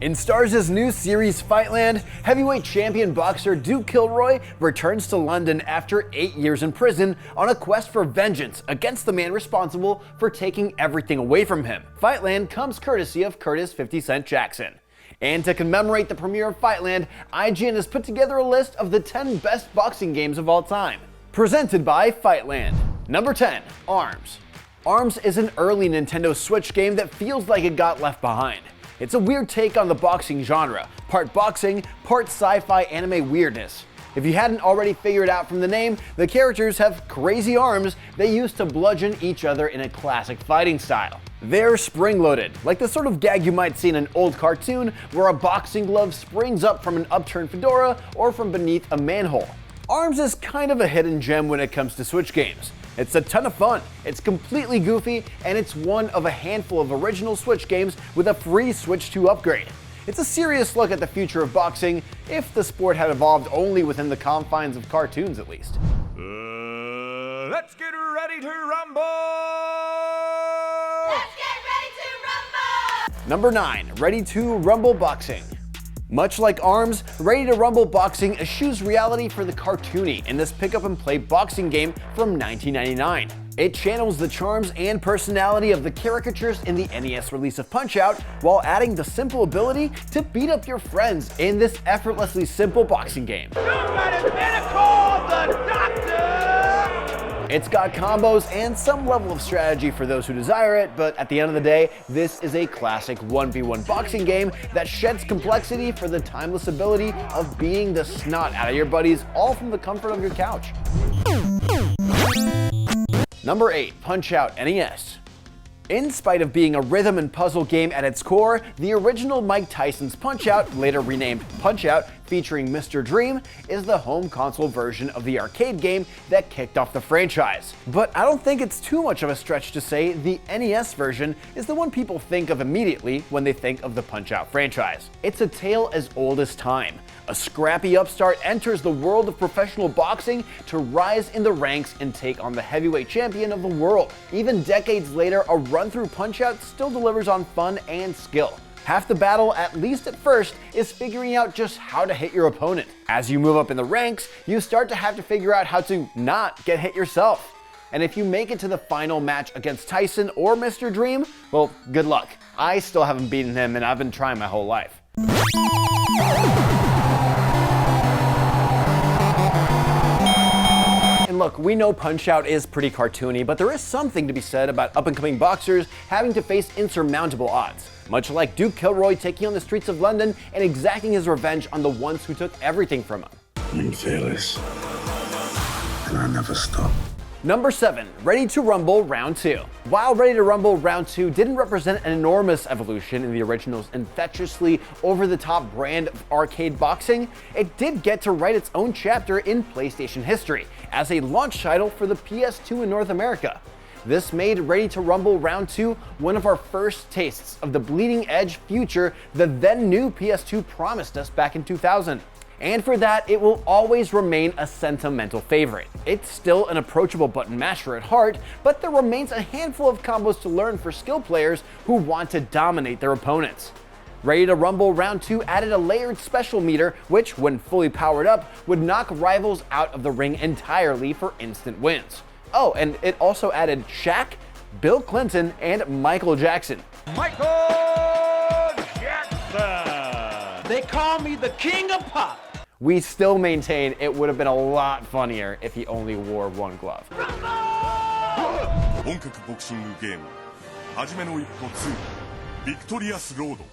In Starz' new series Fightland, heavyweight champion boxer Duke Kilroy returns to London after 8 years in prison on a quest for vengeance against the man responsible for taking everything away from him. Fightland comes courtesy of Curtis 50 Cent Jackson. And to commemorate the premiere of Fightland, IGN has put together a list of the 10 best boxing games of all time. Presented by Fightland. Number 10, Arms. Arms is an early Nintendo Switch game that feels like it got left behind. It's a weird take on the boxing genre, part boxing, part sci-fi anime weirdness. If you hadn't already figured out from the name, the characters have crazy arms they use to bludgeon each other in a classic fighting style. They're spring-loaded, like the sort of gag you might see in an old cartoon where a boxing glove springs up from an upturned fedora or from beneath a manhole. Arms is kind of a hidden gem when it comes to Switch games. It's a ton of fun, it's completely goofy, and it's one of a handful of original Switch games with a free Switch 2 upgrade. It's a serious look at the future of boxing, if the sport had evolved only within the confines of cartoons at least. Let's get ready to rumble! Let's get ready to rumble! Number 9, Ready to Rumble Boxing. Much like Arms, Ready to Rumble Boxing eschews reality for the cartoony in this pick-up-and-play boxing game from 1999. It channels the charms and personality of the caricatures in the NES release of Punch-Out while adding the simple ability to beat up your friends in this effortlessly simple boxing game. Somebody better call the doctor! It's got combos and some level of strategy for those who desire it, but at the end of the day, this is a classic 1v1 boxing game that sheds complexity for the timeless ability of beating the snot out of your buddies, all from the comfort of your couch. Number 8, Punch-Out NES. In spite of being a rhythm and puzzle game at its core, the original Mike Tyson's Punch-Out, later renamed Punch-Out, featuring Mr. Dream, is the home console version of the arcade game that kicked off the franchise. But I don't think it's too much of a stretch to say the NES version is the one people think of immediately when they think of the Punch-Out franchise. It's a tale as old as time. A scrappy upstart enters the world of professional boxing to rise in the ranks and take on the heavyweight champion of the world. Even decades later, a run-through Punch-Out still delivers on fun and skill. Half the battle, at least at first, is figuring out just how to hit your opponent. As you move up in the ranks, you start to have to figure out how to not get hit yourself. And if you make it to the final match against Tyson or Mr. Dream, well, good luck. I still haven't beaten him and I've been trying my whole life. And look, we know Punch-Out is pretty cartoony, but there is something to be said about up-and-coming boxers having to face insurmountable odds. Much like Duke Kilroy taking on the streets of London and exacting his revenge on the ones who took everything from him. I'm fearless, and I never stop. Number 7, Ready to Rumble Round 2. While Ready to Rumble Round 2 didn't represent an enormous evolution in the original's infectiously over-the-top brand of arcade boxing, it did get to write its own chapter in PlayStation history as a launch title for the PS2 in North America. This made Ready to Rumble Round 2 one of our first tastes of the bleeding-edge future the then-new PS2 promised us back in 2000. And for that, it will always remain a sentimental favorite. It's still an approachable button masher at heart, but there remains a handful of combos to learn for skill players who want to dominate their opponents. Ready to Rumble Round 2 added a layered special meter, which, when fully powered up, would knock rivals out of the ring entirely for instant wins. Oh, and it also added Shaq, Bill Clinton, and Michael Jackson. Michael Jackson! They call me the king of pop. We still maintain it would have been a lot funnier if he only wore one glove. 本格ボクシングゲームはじめの一歩2ビクトリアスロード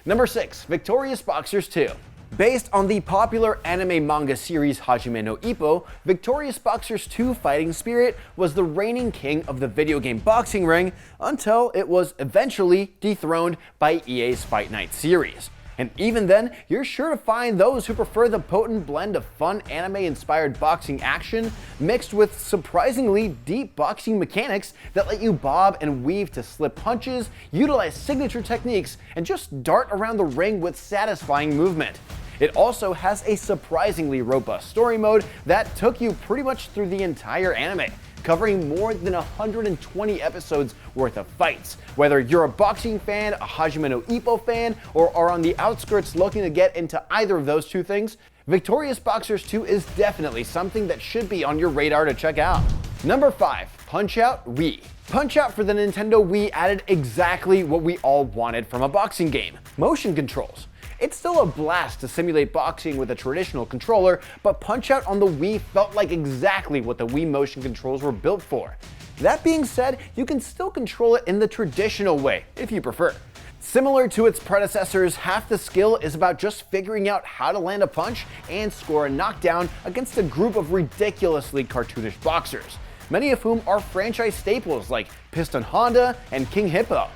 Number 6, Victorious Boxers 2. Based on the popular anime manga series Hajime no Ippo, Victorious Boxers 2 Fighting Spirit was the reigning king of the video game boxing ring until it was eventually dethroned by EA's Fight Night series. And even then, you're sure to find those who prefer the potent blend of fun anime-inspired boxing action mixed with surprisingly deep boxing mechanics that let you bob and weave to slip punches, utilize signature techniques, and just dart around the ring with satisfying movement. It also has a surprisingly robust story mode that took you pretty much through the entire anime. covering more than 120 episodes worth of fights. Whether you're a boxing fan, a Hajime no Ippo fan, or are on the outskirts looking to get into either of those two things, Victorious Boxers 2 is definitely something that should be on your radar to check out. Number 5. Punch-Out Wii. Punch-Out for the Nintendo Wii added exactly what we all wanted from a boxing game: motion controls. It's still a blast to simulate boxing with a traditional controller, but Punch-Out on the Wii felt like exactly what the Wii motion controls were built for. That being said, you can still control it in the traditional way, if you prefer. Similar to its predecessors, half the skill is about just figuring out how to land a punch and score a knockdown against a group of ridiculously cartoonish boxers, many of whom are franchise staples like Piston Honda and King Hippo.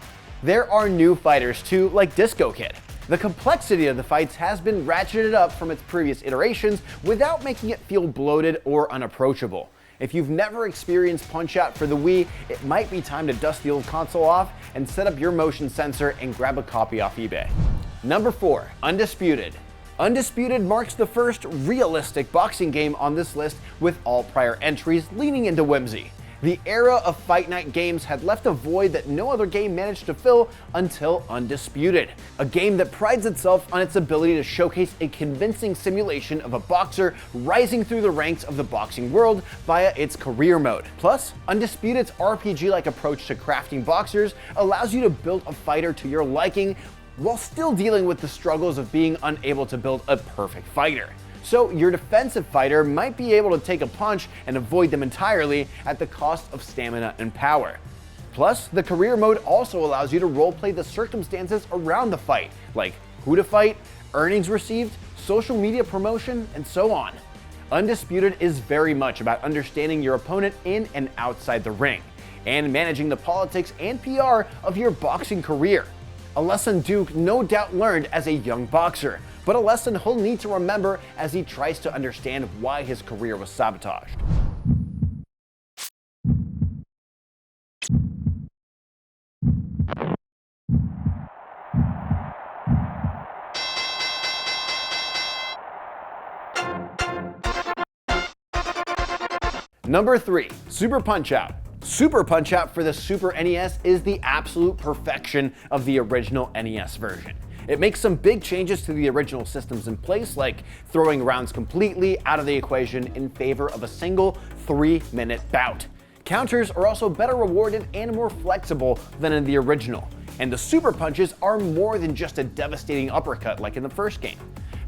There are new fighters too, like Disco Kid. The complexity of the fights has been ratcheted up from its previous iterations without making it feel bloated or unapproachable. If you've never experienced Punch-Out for the Wii, it might be time to dust the old console off and set up your motion sensor and grab a copy off eBay. Number 4. Undisputed. Undisputed marks the first realistic boxing game on this list, with all prior entries leaning into whimsy. The era of Fight Night games had left a void that no other game managed to fill until Undisputed, a game that prides itself on its ability to showcase a convincing simulation of a boxer rising through the ranks of the boxing world via its career mode. Plus, Undisputed's RPG-like approach to crafting boxers allows you to build a fighter to your liking while still dealing with the struggles of being unable to build a perfect fighter. So your defensive fighter might be able to take a punch and avoid them entirely at the cost of stamina and power. Plus, the career mode also allows you to roleplay the circumstances around the fight, like who to fight, earnings received, social media promotion, and so on. Undisputed is very much about understanding your opponent in and outside the ring, and managing the politics and PR of your boxing career. A lesson Duke no doubt learned as a young boxer, but a lesson he'll need to remember as he tries to understand why his career was sabotaged. Number 3. Super Punch-Out. Super Punch-Out for the Super NES is the absolute perfection of the original NES version. It makes some big changes to the original systems in place, like throwing rounds completely out of the equation in favor of a single 3-minute bout. Counters are also better rewarded and more flexible than in the original, and the super punches are more than just a devastating uppercut like in the first game.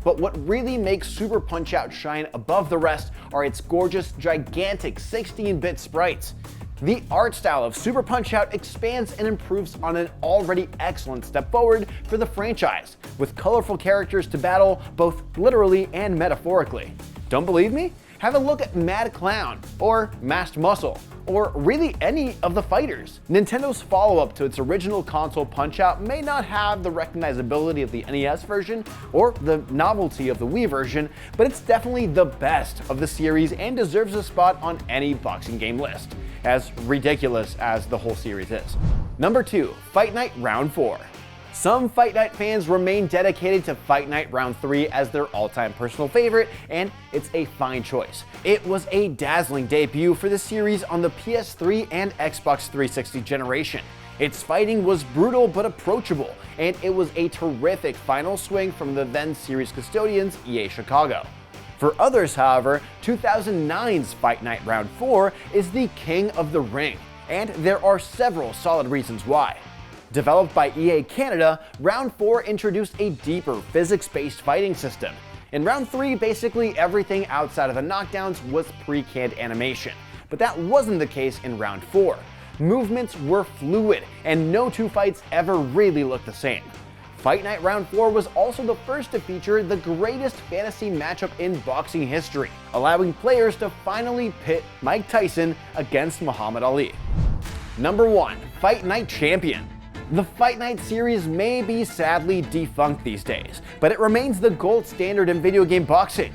But what really makes Super Punch-Out shine above the rest are its gorgeous, gigantic 16-bit sprites. The art style of Super Punch-Out expands and improves on an already excellent step forward for the franchise, with colorful characters to battle both literally and metaphorically. Don't believe me? Have a look at Mad Clown, or Masked Muscle, or really any of the fighters. Nintendo's follow-up to its original console Punch-Out may not have the recognizability of the NES version or the novelty of the Wii version, but it's definitely the best of the series and deserves a spot on any boxing game list, as ridiculous as the whole series is. Number 2. Fight Night Round 4. Some Fight Night fans remain dedicated to Fight Night Round 3 as their all-time personal favorite, and it's a fine choice. It was a dazzling debut for the series on the PS3 and Xbox 360 generation. Its fighting was brutal but approachable, and it was a terrific final swing from the then series custodians, EA Chicago. For others, however, 2009's Fight Night Round 4 is the king of the ring, and there are several solid reasons why. Developed by EA Canada, Round 4 introduced a deeper, physics-based fighting system. In Round 3, basically everything outside of the knockdowns was pre-canned animation, but that wasn't the case in Round 4. Movements were fluid, and no two fights ever really looked the same. Fight Night Round 4 was also the first to feature the greatest fantasy matchup in boxing history, allowing players to finally pit Mike Tyson against Muhammad Ali. Number 1. Fight Night Champion. The Fight Night series may be sadly defunct these days, but it remains the gold standard in video game boxing.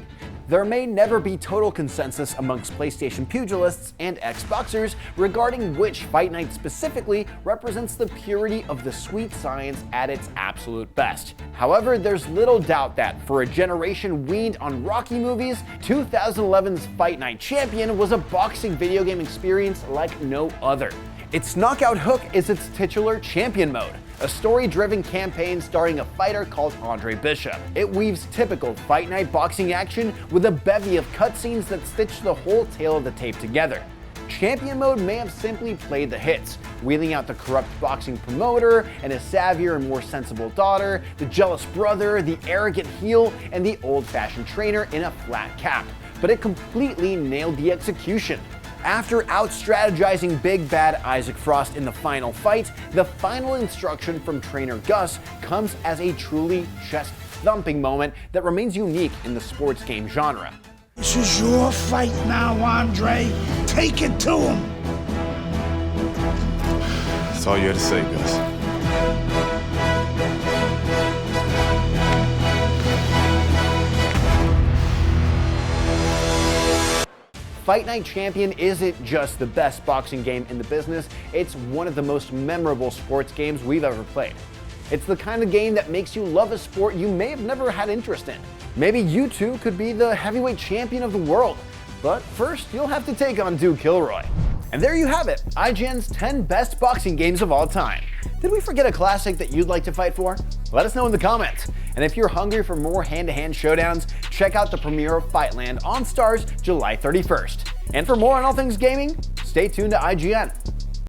There may never be total consensus amongst PlayStation pugilists and ex-boxers regarding which Fight Night specifically represents the purity of the sweet science at its absolute best. However, there's little doubt that, for a generation weaned on Rocky movies, 2011's Fight Night Champion was a boxing video game experience like no other. Its knockout hook is its titular Champion Mode, a story-driven campaign starring a fighter called Andre Bishop. It weaves typical Fight Night boxing action with a bevy of cutscenes that stitch the whole tale of the tape together. Champion Mode may have simply played the hits, wheeling out the corrupt boxing promoter and a savvier and more sensible daughter, the jealous brother, the arrogant heel, and the old-fashioned trainer in a flat cap, but it completely nailed the execution. After out-strategizing Big Bad Isaac Frost in the final fight, the final instruction from trainer Gus comes as a truly chest-thumping moment that remains unique in the sports game genre. This is your fight now, Andre. Take it to him. That's all you had to say, Gus. Fight Night Champion isn't just the best boxing game in the business, it's one of the most memorable sports games we've ever played. It's the kind of game that makes you love a sport you may have never had interest in. Maybe you too could be the heavyweight champion of the world. But first, you'll have to take on Duke Kilroy. And there you have it, IGN's 10 best boxing games of all time. Did we forget a classic that you'd like to fight for? Let us know in the comments. And if you're hungry for more hand-to-hand showdowns, check out the premiere of Fightland on Starz July 31st. And for more on all things gaming, stay tuned to IGN.